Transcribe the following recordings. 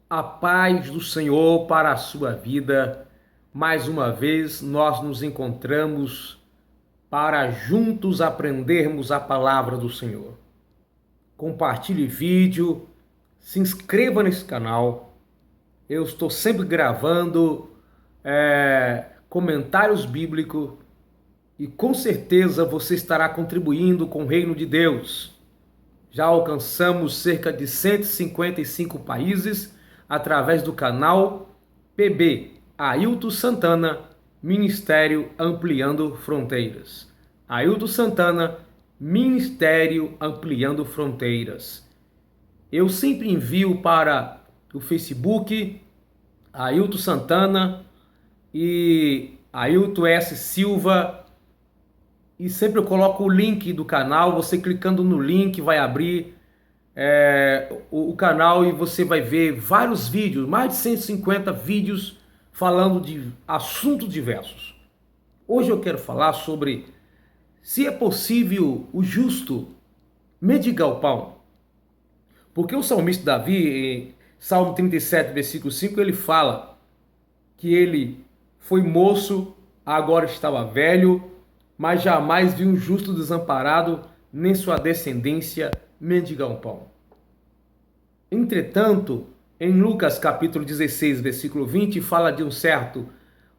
A paz do Senhor para a sua vida. Mais uma vez nós nos encontramos para juntos aprendermos a palavra do Senhor. Compartilhe vídeo, se inscreva nesse canal. Eu estou sempre gravando comentários bíblicos e com certeza você estará contribuindo com o reino de Deus. Já alcançamos cerca de 155 países através do canal PB Ailton Santana, Ministério Ampliando Fronteiras. Ailton Santana, Ministério Ampliando Fronteiras. Eu sempre envio para o Facebook Ailton Santana e Ailton S. Silva, e sempre eu coloco o link do canal. Você clicando no link vai abrir o canal e você vai ver vários vídeos, mais de 150 vídeos falando de assuntos diversos. Hoje eu quero falar sobre se é possível o justo mendigar o pão. Porque o salmista Davi, em Salmo 37, versículo 5, ele fala que ele foi moço, agora estava velho, mas jamais viu um justo desamparado, nem sua descendência mendigar um pão. Entretanto, em Lucas capítulo 16, versículo 20, fala de um certo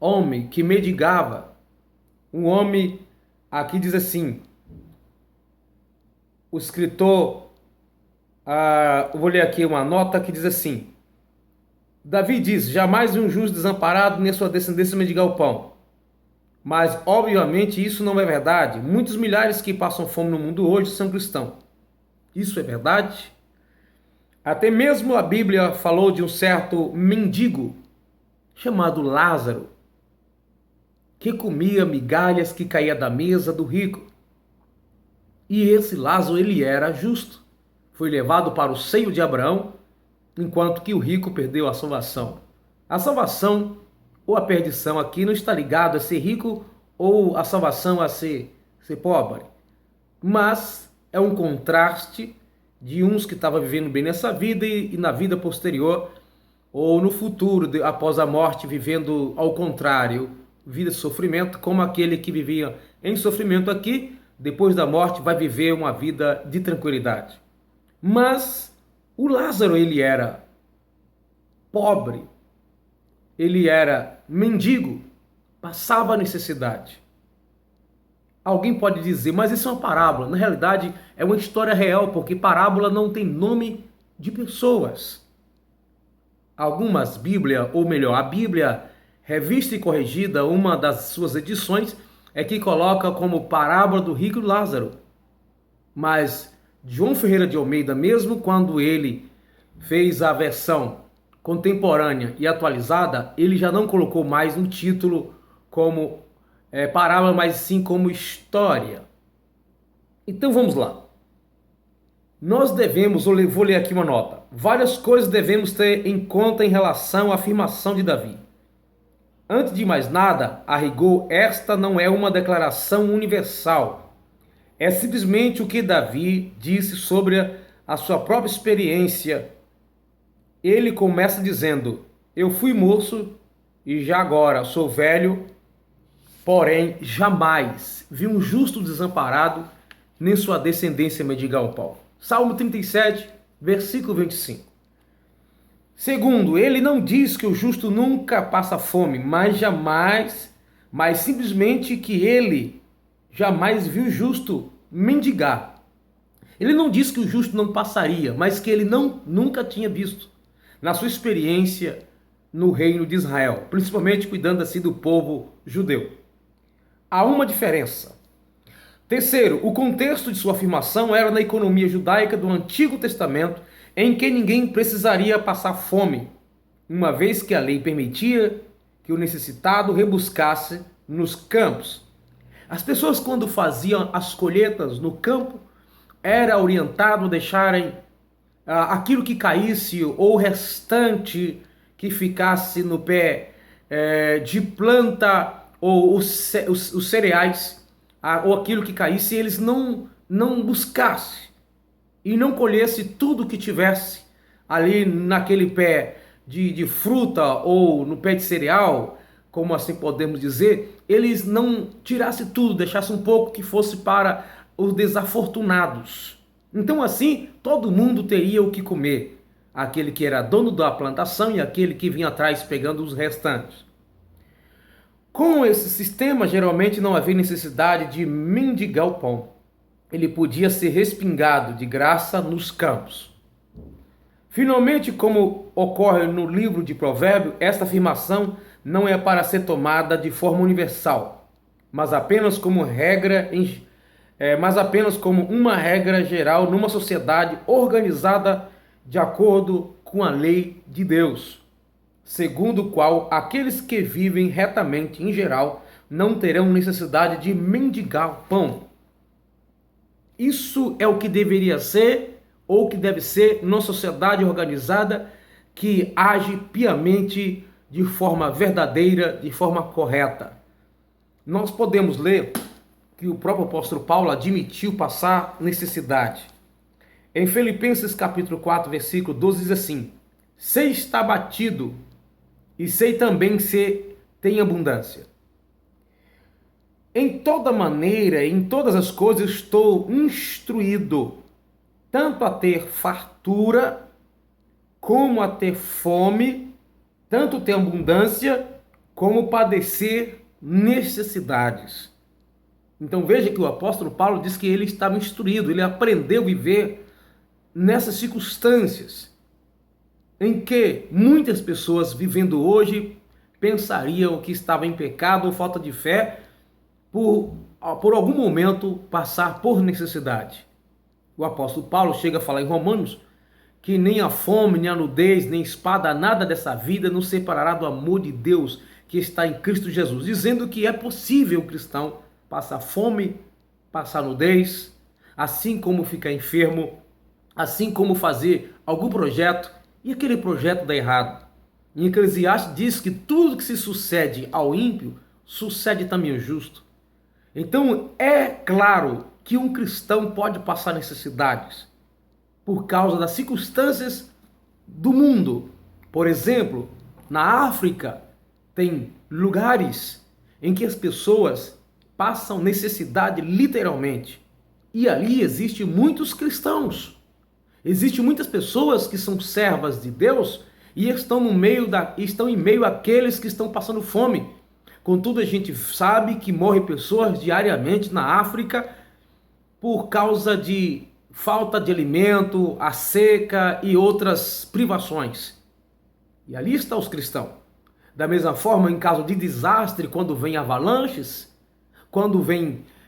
homem que mendigava. Um homem, aqui diz assim, o escritor, eu vou ler aqui uma nota que diz assim: Davi diz, jamais viu um justo desamparado, nem sua descendência mendigar o pão. Mas, obviamente, isso não é verdade. Muitos milhares que passam fome no mundo hoje são cristãos. Isso é verdade? Até mesmo a Bíblia falou de um certo mendigo chamado Lázaro, que comia migalhas que caía da mesa do rico. E esse Lázaro, ele era justo. Foi levado para o seio de Abraão, enquanto que o rico perdeu a salvação. A salvação ou a perdição aqui não está ligado a ser rico ou a salvação a ser pobre. Mas é um contraste de uns que estavam vivendo bem nessa vida e na vida posterior, ou no futuro, após a morte, vivendo ao contrário, vida de sofrimento, como aquele que vivia em sofrimento aqui, depois da morte vai viver uma vida de tranquilidade. Mas o Lázaro, ele era pobre, ele era mendigo, passava necessidade. Alguém pode dizer, mas isso é uma parábola. Na realidade, é uma história real, porque parábola não tem nome de pessoas. Algumas Bíblias, ou melhor, a Bíblia Revista e Corrigida, uma das suas edições, é que coloca como parábola do rico Lázaro. Mas João Ferreira de Almeida, mesmo quando ele fez a versão contemporânea e atualizada, ele já não colocou mais no título como parábola, mas sim como história. Então vamos lá. Nós devemos, vou ler aqui uma nota, várias coisas devemos ter em conta em relação à afirmação de Davi. Antes de mais nada, a rigor, esta não é uma declaração universal. É simplesmente o que Davi disse sobre a sua própria experiência. Ele começa dizendo, eu fui moço e já agora sou velho, porém jamais vi um justo desamparado, nem sua descendência mendigar o pão. Salmo 37, versículo 25. Segundo, ele não diz que o justo nunca passa fome, mas simplesmente que ele jamais viu o justo mendigar. Ele não diz que o justo não passaria, mas que ele nunca tinha visto na sua experiência no reino de Israel, principalmente cuidando assim do povo judeu. Há uma diferença. Terceiro, o contexto de sua afirmação era na economia judaica do Antigo Testamento, em que ninguém precisaria passar fome, uma vez que a lei permitia que o necessitado rebuscasse nos campos. As pessoas, quando faziam as colheitas no campo, era orientado a deixarem aquilo que caísse ou o restante que ficasse no pé de planta ou os cereais, ou aquilo que caísse, eles não buscassem e não colhesse tudo que tivesse ali naquele pé de fruta ou no pé de cereal, como assim podemos dizer, eles não tirassem tudo, deixassem um pouco que fosse para os desafortunados. Então assim, todo mundo teria o que comer. Aquele que era dono da plantação e aquele que vinha atrás pegando os restantes. Com esse sistema, geralmente não havia necessidade de mendigar o pão. Ele podia ser respingado de graça nos campos. Finalmente, como ocorre no livro de Provérbios, esta afirmação não é para ser tomada de forma universal, mas apenas como uma regra geral numa sociedade organizada de acordo com a lei de Deus, segundo o qual aqueles que vivem retamente, em geral, não terão necessidade de mendigar pão. Isso é o que deveria ser, ou que deve ser, numa sociedade organizada que age piamente, de forma verdadeira, de forma correta. Nós podemos ler que o próprio apóstolo Paulo admitiu passar necessidade. Em Filipenses capítulo 4, versículo 12 diz assim: sei estar batido e sei também ser tem abundância. Em toda maneira, em todas as coisas estou instruído, tanto a ter fartura, como a ter fome, tanto ter abundância, como padecer necessidades. Então veja que o apóstolo Paulo diz que ele estava instruído, ele aprendeu a viver nessas circunstâncias, em que muitas pessoas vivendo hoje pensariam que estava em pecado ou falta de fé, por algum momento passar por necessidade. O apóstolo Paulo chega a falar em Romanos que nem a fome, nem a nudez, nem espada, nada dessa vida nos separará do amor de Deus que está em Cristo Jesus, dizendo que é possível o cristão passar fome, passar nudez, assim como ficar enfermo, assim como fazer algum projeto e aquele projeto dá errado. Em Eclesiastes diz que tudo que se sucede ao ímpio, sucede também ao justo. Então, é claro que um cristão pode passar necessidades por causa das circunstâncias do mundo. Por exemplo, na África, tem lugares em que as pessoas passam necessidade literalmente. E ali existem muitos cristãos. Existem muitas pessoas que são servas de Deus e estão em meio àqueles que estão passando fome. Contudo, a gente sabe que morrem pessoas diariamente na África por causa de falta de alimento, a seca e outras privações. E ali estão os cristãos. Da mesma forma, em caso de desastre, quando vem avalanches, quando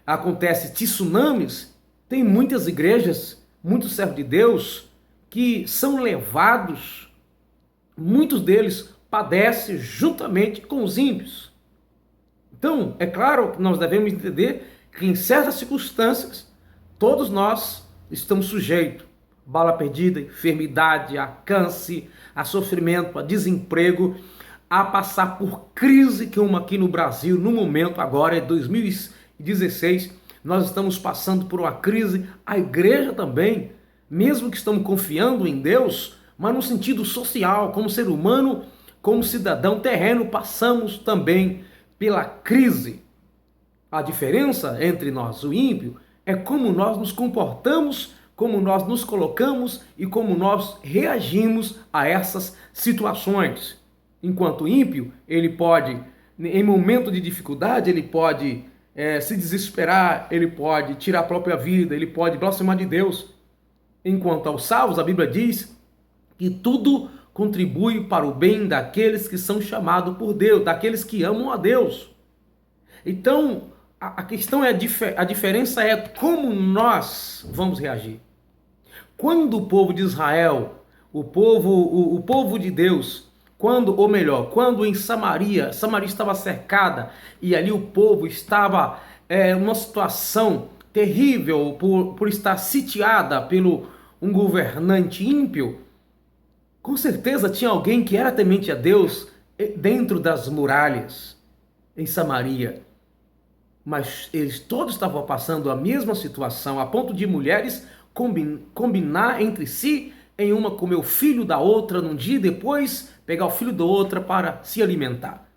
acontece tsunamis, tem muitas igrejas, muitos servos de Deus que são levados, muitos deles padecem juntamente com os ímpios. Então, é claro que nós devemos entender que em certas circunstâncias, todos nós estamos sujeitos a bala perdida, enfermidade, a câncer, a sofrimento, a desemprego, a passar por crise como aqui no Brasil, no momento, agora é 2016, nós estamos passando por uma crise, a igreja também, mesmo que estamos confiando em Deus, mas no sentido social, como ser humano, como cidadão terreno, passamos também pela crise. A diferença entre nós, o ímpio, é como nós nos comportamos, como nós nos colocamos e como nós reagimos a essas situações. Enquanto o ímpio, ele pode, em momento de dificuldade, ele pode se desesperar, ele pode tirar a própria vida, ele pode blasfemar de Deus. Enquanto aos salvos, a Bíblia diz que tudo contribui para o bem daqueles que são chamados por Deus, daqueles que amam a Deus. Então, a questão é, a diferença é como nós vamos reagir. Quando o povo de Israel, o povo de Deus, quando em Samaria estava cercada e ali o povo estava numa situação terrível por estar sitiada pelo um governante ímpio, com certeza tinha alguém que era temente a Deus dentro das muralhas em Samaria. Mas eles todos estavam passando a mesma situação, a ponto de mulheres combinar entre si em uma comer o filho da outra num dia e depois pegar o filho da outra para se alimentar.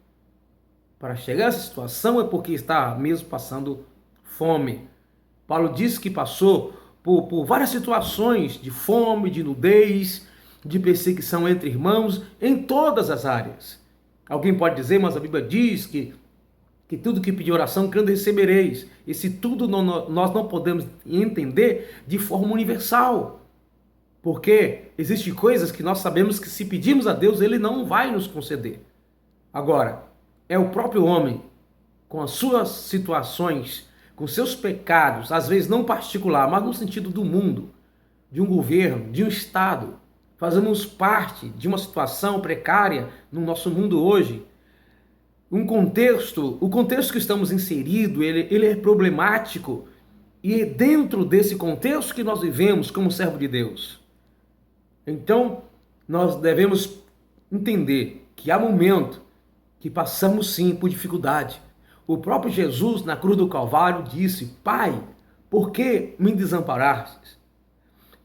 Para chegar a essa situação é porque está mesmo passando fome. Paulo disse que passou por várias situações de fome, de nudez, de perseguição entre irmãos, em todas as áreas. Alguém pode dizer, mas a Bíblia diz que tudo que pedir oração, crendo recebereis. Esse tudo nós não podemos entender de forma universal. Porque existem coisas que nós sabemos que se pedimos a Deus, Ele não vai nos conceder. Agora, é o próprio homem, com as suas situações, com seus pecados, às vezes não particular, mas no sentido do mundo, de um governo, de um Estado. Fazemos parte de uma situação precária no nosso mundo hoje. O contexto que estamos inseridos, ele é problemático. E é dentro desse contexto que nós vivemos como servo de Deus. Então, nós devemos entender que há momento que passamos sim por dificuldade. O próprio Jesus, na cruz do Calvário, disse: Pai, por que me desamparastes?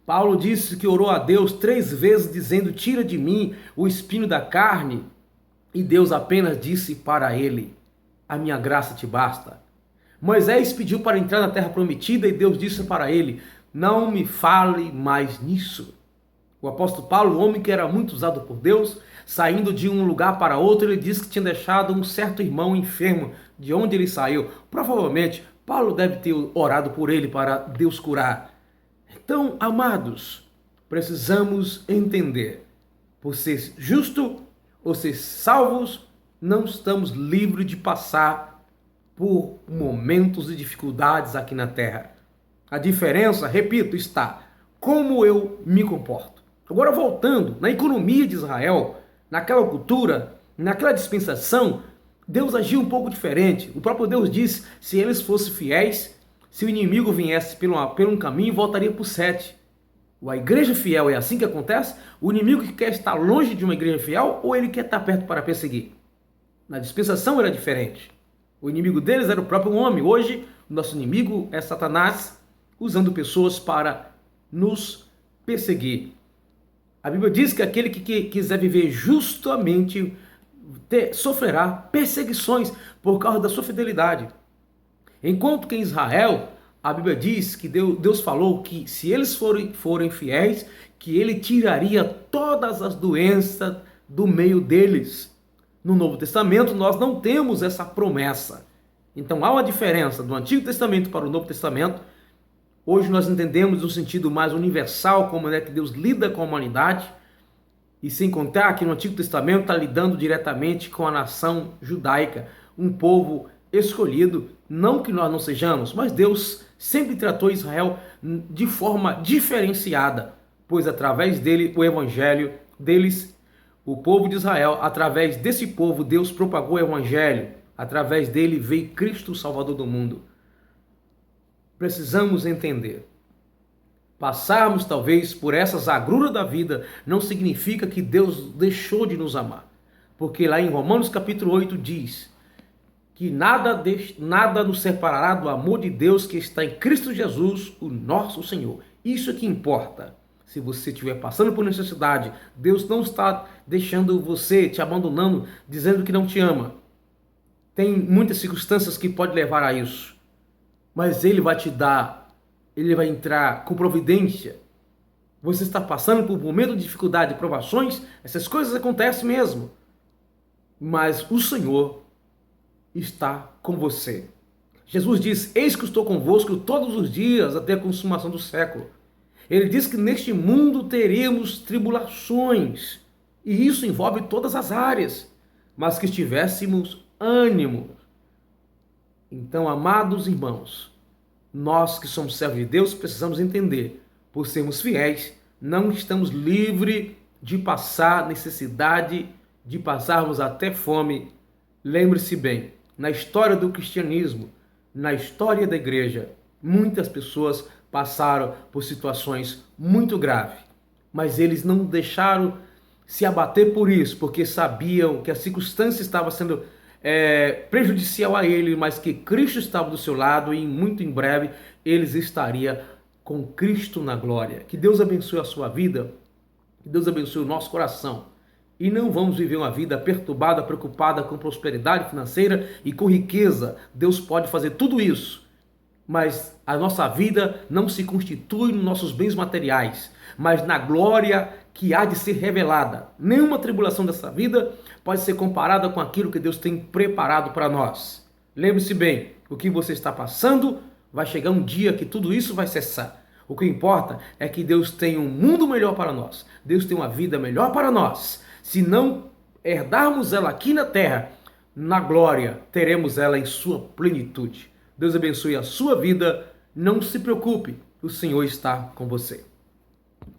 Paulo disse que orou a Deus 3 vezes, dizendo: tira de mim o espinho da carne. E Deus apenas disse para ele: a minha graça te basta. Moisés pediu para entrar na terra prometida e Deus disse para ele: não me fale mais nisso. O apóstolo Paulo, o homem que era muito usado por Deus, saindo de um lugar para outro, ele disse que tinha deixado um certo irmão enfermo de onde ele saiu. Provavelmente, Paulo deve ter orado por ele para Deus curar. Então, amados, precisamos entender, por ser justo ou ser salvos, não estamos livres de passar por momentos de dificuldades aqui na terra. A diferença, repito, está como eu me comporto. Agora, voltando, na economia de Israel, naquela cultura, naquela dispensação, Deus agiu um pouco diferente. O próprio Deus disse: se eles fossem fiéis, se o inimigo viesse por um caminho, voltaria por 7. A igreja fiel é assim que acontece? O inimigo que quer estar longe de uma igreja fiel, ou ele quer estar perto para perseguir? Na dispensação era diferente. O inimigo deles era o próprio homem. Hoje, o nosso inimigo é Satanás, usando pessoas para nos perseguir. A Bíblia diz que aquele que quiser viver justamente sofrerá perseguições por causa da sua fidelidade. Enquanto que em Israel, a Bíblia diz que Deus falou que se eles forem fiéis, que ele tiraria todas as doenças do meio deles. No Novo Testamento nós não temos essa promessa. Então há uma diferença do Antigo Testamento para o Novo Testamento. Hoje nós entendemos o sentido mais universal, como é que Deus lida com a humanidade. E sem contar que no Antigo Testamento está lidando diretamente com a nação judaica, um povo escolhido, não que nós não sejamos, mas Deus sempre tratou Israel de forma diferenciada, pois através dele, o evangelho deles, o povo de Israel, através desse povo, Deus propagou o evangelho, através dele veio Cristo, o Salvador do mundo. Precisamos entender. Passarmos talvez por essas agruras da vida não significa que Deus deixou de nos amar. Porque lá em Romanos capítulo 8 diz que nada nos separará do amor de Deus que está em Cristo Jesus, o nosso Senhor. Isso é que importa. Se você estiver passando por necessidade, Deus não está deixando você, te abandonando, dizendo que não te ama. Tem muitas circunstâncias que podem levar a isso. Mas Ele vai te dar, Ele vai entrar com providência. Você está passando por um momento de dificuldade, de provações, essas coisas acontecem mesmo. Mas o Senhor está com você. Jesus diz: eis que estou convosco todos os dias até a consumação do século. Ele diz que neste mundo teremos tribulações. E isso envolve todas as áreas. Mas que estivéssemos ânimo. Então, amados irmãos, nós que somos servos de Deus precisamos entender, por sermos fiéis, não estamos livres de passar necessidade, de passarmos até fome. Lembre-se bem, na história do cristianismo, na história da igreja, muitas pessoas passaram por situações muito graves, mas eles não deixaram se abater por isso, porque sabiam que a circunstância estava sendo prejudicial a ele, mas que Cristo estava do seu lado e muito em breve eles estariam com Cristo na glória. Que Deus abençoe a sua vida Que Deus abençoe o nosso coração. E não vamos viver uma vida perturbada, preocupada com prosperidade financeira e com riqueza. Deus pode fazer tudo isso, mas a nossa vida não se constitui nos nossos bens materiais, mas na glória que há de ser revelada. Nenhuma tribulação dessa vida pode ser comparada com aquilo que Deus tem preparado para nós. Lembre-se bem, o que você está passando, vai chegar um dia que tudo isso vai cessar. O que importa é que Deus tem um mundo melhor para nós. Deus tem uma vida melhor para nós. Se não herdarmos ela aqui na terra, na glória, teremos ela em sua plenitude. Deus abençoe a sua vida. Não se preocupe, o Senhor está com você.